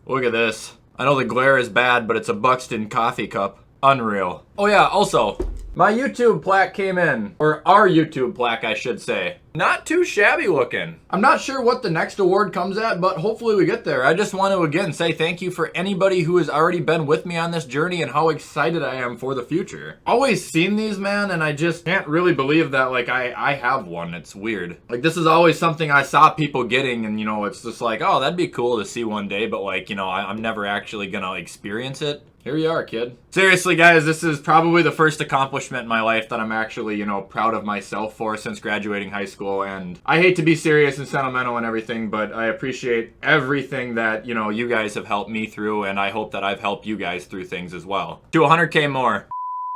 Look at this. I know the glare is bad, but it's a Buxton coffee cup. Unreal. Oh yeah, also, my YouTube plaque came in. Or our YouTube plaque, I should say. Not too shabby looking. I'm not sure what the next award comes at, but hopefully we get there. I just want to again say thank you for anybody who has already been with me on this journey and how excited I am for the future. Always seen these, man, and I just can't really believe that, like, I have one. It's weird. Like, this is always something I saw people getting, and, you know, it's just like, oh, that'd be cool to see one day, but, like, you know, I'm never actually gonna experience it. Here you are, kid. Seriously, guys, this is probably the first accomplishment in my life that I'm actually, you know, proud of myself for since graduating high school. And I hate to be serious and sentimental and everything, but I appreciate everything that, you know, you guys have helped me through, and I hope that I've helped you guys through things as well. To 100K more.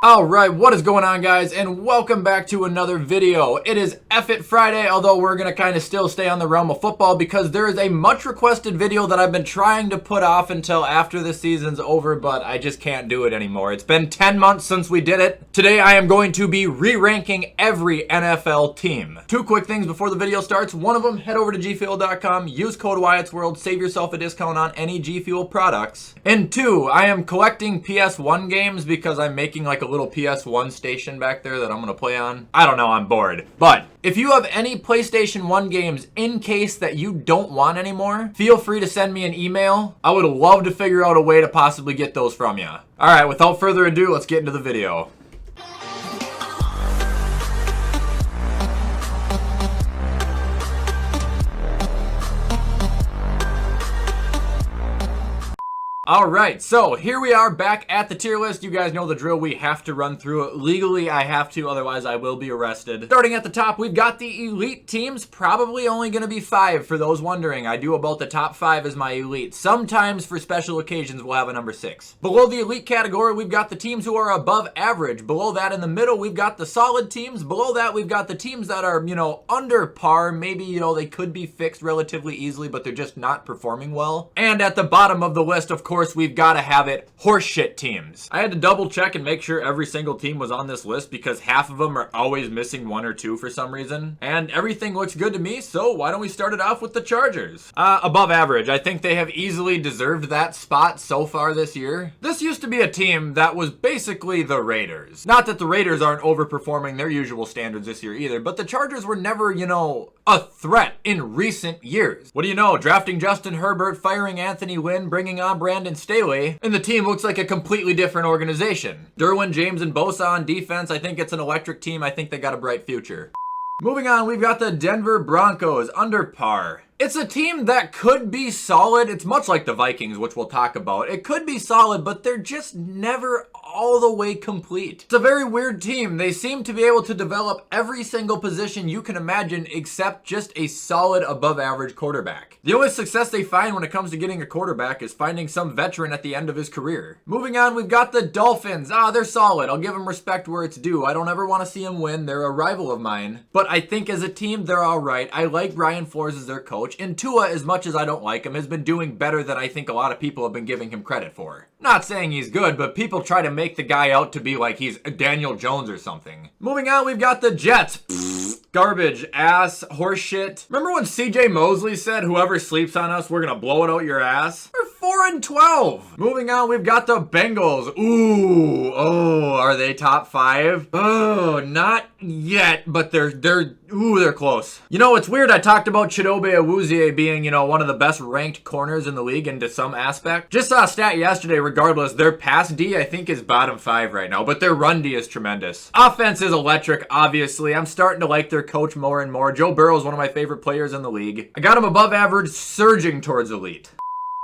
Alright, what is going on, guys, and welcome back to another video. It is F It Friday, although we're gonna kind of still stay on the realm of football because there is a much requested video that I've been trying to put off until after the season's over, but I just can't do it anymore. It's been 10 months since we did it. Today I am going to be re-ranking every NFL team. Two quick things before the video starts. One of them, head over to gfuel.com, use code WyattzWorld, save yourself a discount on any G Fuel products. And two, I am collecting PS1 games because I'm making like a little PS1 station back there that I'm gonna play on. I don't know, I'm bored. But if you have any PlayStation 1 games in case that you don't want anymore, feel free to send me an email. I would love to figure out a way to possibly get those from you. Alright, without further ado, let's get into the video. Alright, so here we are back at the tier list. You guys know the drill. We have to run through it. Legally, I have to, otherwise I will be arrested. Starting at the top, we've got the elite teams. Probably only going to be 5 for those wondering. I do about the top 5 as my elite. Sometimes for special occasions, we'll have a number 6. Below the elite category, we've got the teams who are above average. Below that, in the middle, we've got the solid teams. Below that, we've got the teams that are, you know, under par. Maybe, you know, they could be fixed relatively easily, but they're just not performing well. And at the bottom of the list, of course, we've got to have it horseshit teams. I had to double check and make sure every single team was on this list because half of them are always missing 1 or 2 for some reason. And everything looks good to me, so why don't we start it off with the Chargers? Above average. I think they have easily deserved that spot so far this year. This used to be a team that was basically the Raiders. Not that the Raiders aren't overperforming their usual standards this year either, but the Chargers were never, you know, a threat in recent years. What do you know? Drafting Justin Herbert, firing Anthony Lynn, bringing on Brandon Staley, and the team looks like a completely different organization. Derwin James and Bosa on defense. I think it's an electric team. I think they got a bright future. Moving on, we've got the Denver Broncos, under par. It's a team that could be solid. It's much like the Vikings, which we'll talk about. It could be solid, but they're just never all the way complete. It's a very weird team. They seem to be able to develop every single position you can imagine except just a solid above average quarterback. The only success they find when it comes to getting a quarterback is finding some veteran at the end of his career. Moving on, we've got the Dolphins. They're solid. I'll give them respect where it's due. I don't ever want to see them win. They're a rival of mine. But I think as a team, they're all right. I like Brian Flores as their coach. And Tua, as much as I don't like him, has been doing better than I think a lot of people have been giving him credit for. Not saying he's good, but people try to make the guy out to be like he's Daniel Jones or something. Moving on, we've got the Jets. Garbage, ass, horseshit. Remember when CJ Mosley said, whoever sleeps on us, we're gonna blow it out your ass? We're 4-12. Moving on, we've got the Bengals. Ooh, oh, are they top 5? Oh, not yet, but they're close. You know, it's weird. I talked about Chidobe Awuzie being, you know, one of the best ranked corners in the league into some aspect. Just saw a stat yesterday, regardless, their pass D, I think, is bottom 5 right now, but their run D is tremendous. Offense is electric, obviously. I'm starting to like their coach more and more. Joe Burrow is one of my favorite players in the league. I got him above average, surging towards elite.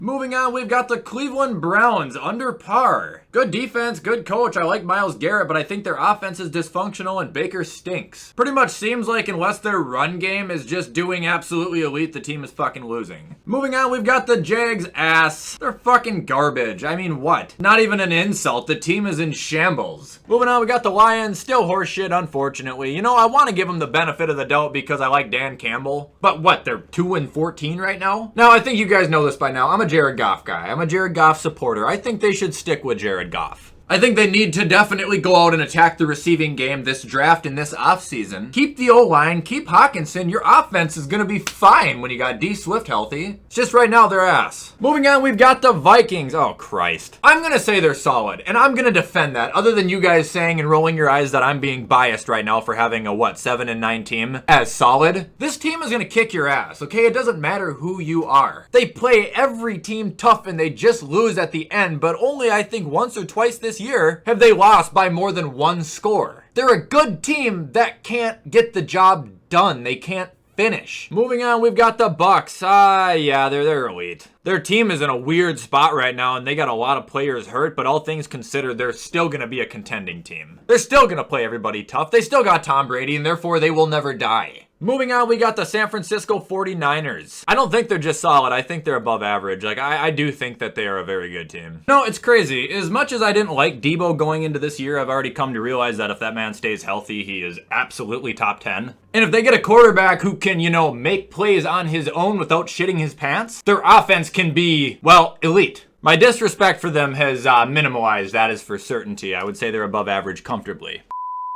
Moving on, we've got the Cleveland Browns, under par. Good defense, good coach. I like Myles Garrett, but I think their offense is dysfunctional and Baker stinks. Pretty much seems like unless their run game is just doing absolutely elite, the team is fucking losing. Moving on, we've got the Jags, ass. They're fucking garbage. I mean, what? Not even an insult. The team is in shambles. Moving on, we got the Lions, still horseshit, unfortunately. You know, I want to give them the benefit of the doubt because I like Dan Campbell. But what, they're 2-14 right now? Now, I think you guys know this by now. I'm a Jared Goff guy. I'm a Jared Goff supporter. I think they should stick with Jared Goff. I think they need to definitely go out and attack the receiving game this draft and this offseason. Keep the O-line, keep Hawkinson. Your offense is going to be fine when you got D Swift healthy. It's just right now they're ass. Moving on, we've got the Vikings. Oh, Christ. I'm going to say they're solid, and I'm going to defend that, other than you guys saying and rolling your eyes that I'm being biased right now for having a, 7-9 team as solid. This team is going to kick your ass, okay? It doesn't matter who you are. They play every team tough, and they just lose at the end, but only, I think, once or twice this year have they lost by more than one score. They're a good team that can't get the job done. They can't finish. Moving on, we've got the Bucks. Yeah, they're elite. Their team is in a weird spot right now, and they got a lot of players hurt, but all things considered, they're still going to be a contending team. They're still going to play everybody tough. They still got Tom Brady, and therefore they will never die. Moving on, we got the San Francisco 49ers. I don't think they're just solid. I think they're above average. Like, I do think that they are a very good team. No, it's crazy. As much as I didn't like Debo going into this year, I've already come to realize that if that man stays healthy, he is absolutely top 10. And if they get a quarterback who can, make plays on his own without shitting his pants, their offense can be, well, elite. My disrespect for them has minimalized, that is for certainty. I would say they're above average comfortably.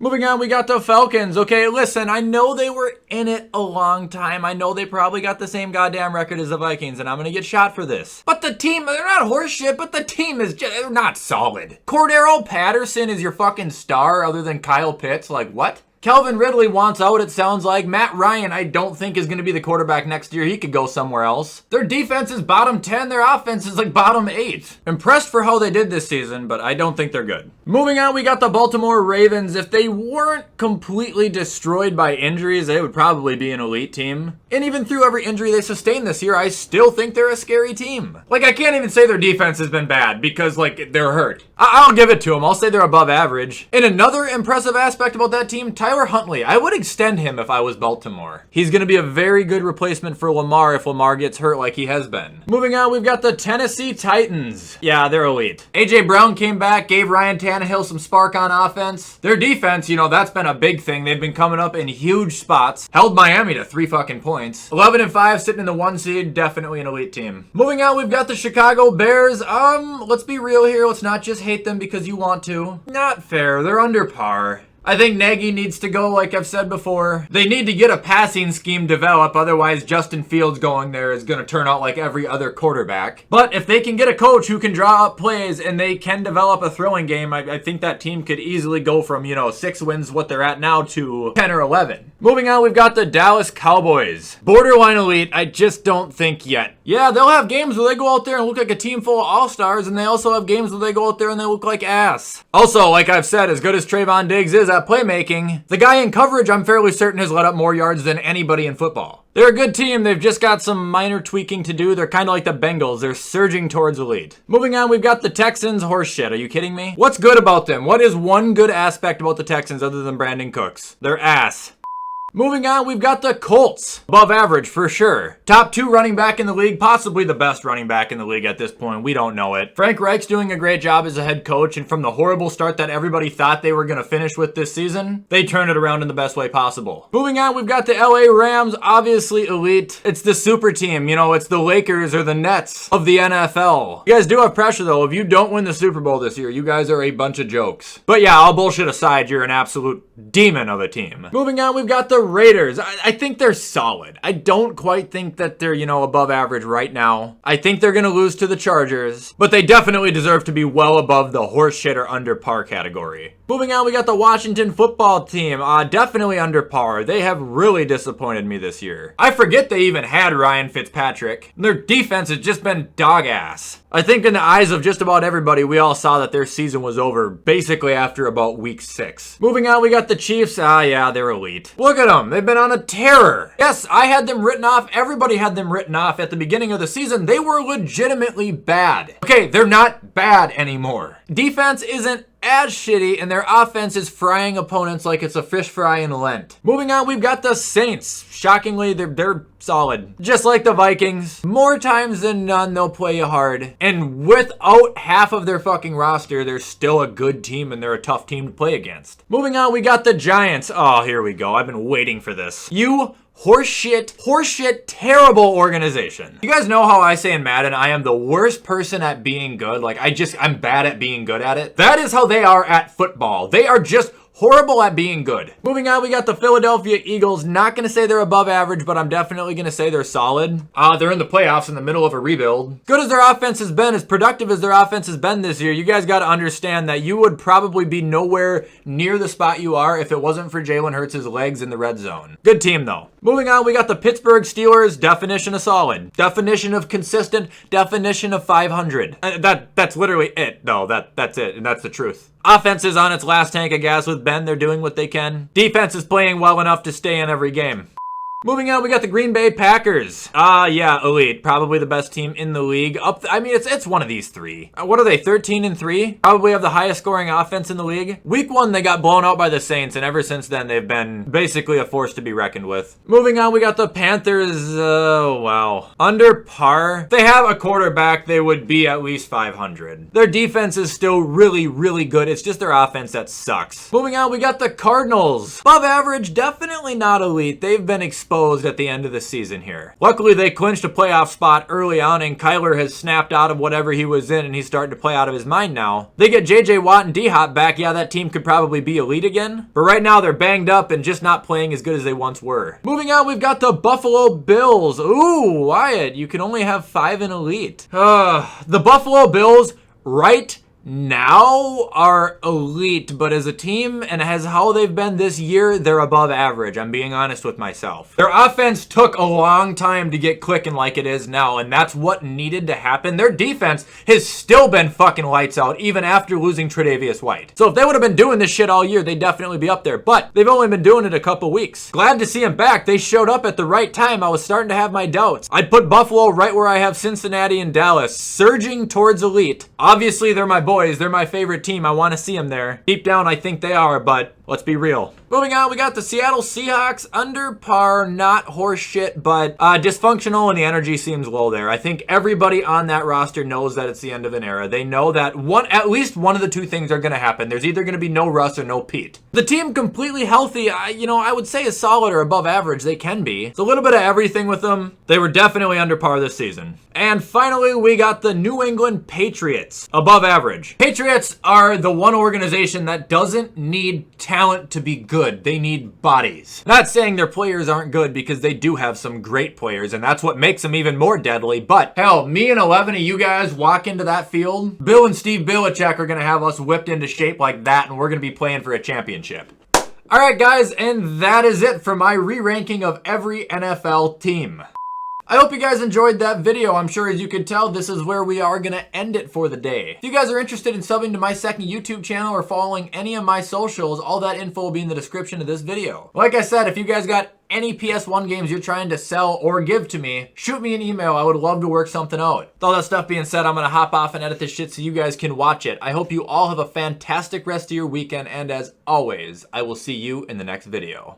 Moving on, we got the Falcons. Okay, listen, I know they were in it a long time. I know they probably got the same goddamn record as the Vikings, and I'm going to get shot for this. But the team, they're not horseshit, but the team is just, they're not solid. Cordero Patterson is your fucking star other than Kyle Pitts. Like, what? Calvin Ridley wants out, it sounds like. Matt Ryan, I don't think is going to be the quarterback next year. He could go somewhere else. Their defense is bottom 10. Their offense is like bottom 8. Impressed for how they did this season, but I don't think they're good. Moving on, we got the Baltimore Ravens. If they weren't completely destroyed by injuries, they would probably be an elite team. And even through every injury they sustained this year, I still think they're a scary team. Like, I can't even say their defense has been bad because, like, they're hurt. I'll give it to them. I'll say they're above average. And another impressive aspect about that team, Tyler Huntley. I would extend him if I was Baltimore. He's going to be a very good replacement for Lamar if Lamar gets hurt like he has been. Moving on, we've got the Tennessee Titans. Yeah, they're elite. A.J. Brown came back, gave Ryan Tannehill some spark on offense. Their defense, that's been a big thing. They've been coming up in huge spots. Held Miami to 3 fucking points. 11-5, sitting in the 1 seed. Definitely an elite team. Moving on, we've got the Chicago Bears. Let's be real here. Let's not just hate them because you want to. Not fair. They're under par. I think Nagy needs to go, like I've said before. They need to get a passing scheme developed, otherwise Justin Fields going there is going to turn out like every other quarterback. But if they can get a coach who can draw up plays and they can develop a throwing game, I think that team could easily go from, 6 wins, what they're at now, to 10 or 11. Moving on, we've got the Dallas Cowboys. Borderline elite, I just don't think yet. Yeah, they'll have games where they go out there and look like a team full of all-stars, and they also have games where they go out there and they look like ass. Also, like I've said, as good as Trayvon Diggs is at playmaking, the guy in coverage, I'm fairly certain, has let up more yards than anybody in football. They're a good team. They've just got some minor tweaking to do. They're kind of like the Bengals. They're surging towards elite. Moving on, we've got the Texans. Horseshit. Are you kidding me? What's good about them? What is one good aspect about the Texans other than Brandon Cooks? They're ass. Moving on, we've got the Colts. Above average, for sure. Top 2 running back in the league, possibly the best running back in the league at this point. We don't know it. Frank Reich's doing a great job as a head coach, and from the horrible start that everybody thought they were going to finish with this season, they turned it around in the best way possible. Moving on, we've got the LA Rams, obviously elite. It's the super team. It's the Lakers or the Nets of the NFL. You guys do have pressure, though. If you don't win the Super Bowl this year, you guys are a bunch of jokes. But yeah, all bullshit aside, you're an absolute demon of a team. Moving on, we've got the Raiders. I think they're solid. I don't quite think that they're, above average right now. I think they're going to lose to the Chargers, but they definitely deserve to be well above the horseshit or under par category. Moving on, we got the Washington football team. Definitely under par. They have really disappointed me this year. I forget they even had Ryan Fitzpatrick. Their defense has just been dog ass. I think in the eyes of just about everybody, we all saw that their season was over basically after about week 6. Moving on, we got the Chiefs. Yeah, they're elite. Look at them. They've been on a terror. Yes, I had them written off. Everybody had them written off at the beginning of the season. They were legitimately bad. Okay, they're not bad anymore. Defense isn't as shitty, and their offense is frying opponents like it's a fish fry in Lent. Moving on, we've got the Saints. Shockingly, they're solid. Just like the Vikings. More times than none, they'll play you hard. And without half of their fucking roster, they're still a good team, and they're a tough team to play against. Moving on, we got the Giants. Oh, here we go. I've been waiting for this. You horseshit, terrible organization. You guys know how I say in Madden, I am the worst person at being good. Like, I'm bad at being good at it. That is how they are at football. They are just horrible at being good. Moving on, we got the Philadelphia Eagles. Not going to say they're above average, but I'm definitely going to say they're solid. They're in the playoffs in the middle of a rebuild. Good as their offense has been, as productive as their offense has been this year, you guys got to understand that you would probably be nowhere near the spot you are if it wasn't for Jalen Hurts' legs in the red zone. Good team, though. Moving on, we got the Pittsburgh Steelers. Definition of solid. Definition of consistent. Definition of 500. That's literally it, though. That's it, and that's the truth. Offense is on its last tank of gas with Ben. They're doing what they can. Defense is playing well enough to stay in every game. Moving on, we got the Green Bay Packers. Yeah, elite. Probably the best team in the league. I mean, it's one of these three. What are they, 13-3? Probably have the highest scoring offense in the league. Week 1, they got blown out by the Saints, and ever since then, they've been basically a force to be reckoned with. Moving on, we got the Panthers. Wow. Under par. If they have a quarterback, they would be at least 500. Their defense is still really, really good. It's just their offense that sucks. Moving on, we got the Cardinals. Above average, definitely not elite. They've been exposed at the end of the season here. Luckily, they clinched a playoff spot early on, and Kyler has snapped out of whatever he was in, and he's starting to play out of his mind now. They get JJ Watt and D-Hop back. Yeah, that team could probably be elite again. But right now, they're banged up and just not playing as good as they once were. Moving on, we've got the Buffalo Bills. Ooh, Wyatt, you can only have 5 in elite. The Buffalo Bills, right now are elite, but as a team and as how they've been this year, they're above average. I'm being honest with myself. Their offense took a long time to get clicking like it is now, and that's what needed to happen. Their defense has still been fucking lights out, even after losing Tre'Davious White. So if they would have been doing this shit all year, they'd definitely be up there, but they've only been doing it a couple weeks. Glad to see them back. They showed up at the right time. I was starting to have my doubts. I'd put Buffalo right where I have Cincinnati and Dallas, surging towards elite. Obviously, they're my boys. They're my favorite team. I want to see them there. Deep down, I think they are, but let's be real. Moving on, we got the Seattle Seahawks. Under par, not horseshit, but dysfunctional, and the energy seems low there. I think everybody on that roster knows that it's the end of an era. They know that at least one of the two things are going to happen. There's either going to be no Russ or no Pete. The team completely healthy, I would say is solid or above average. They can be. It's a little bit of everything with them. They were definitely under par this season. And finally, we got the New England Patriots. Above average. Patriots are the one organization that doesn't need talent to be good. They need bodies. Not saying their players aren't good, because they do have some great players, and that's what makes them even more deadly. But hell, me and 11 of you guys walk into that field, Bill and Steve Belichick are going to have us whipped into shape like that, and we're going to be playing for a championship. Alright guys, and that is it for my re-ranking of every NFL team. I hope you guys enjoyed that video. I'm sure as you can tell, this is where we are going to end it for the day. If you guys are interested in subbing to my second YouTube channel or following any of my socials, all that info will be in the description of this video. Like I said, if you guys got any PS1 games you're trying to sell or give to me, shoot me an email. I would love to work something out. With all that stuff being said, I'm going to hop off and edit this shit so you guys can watch it. I hope you all have a fantastic rest of your weekend, and as always, I will see you in the next video.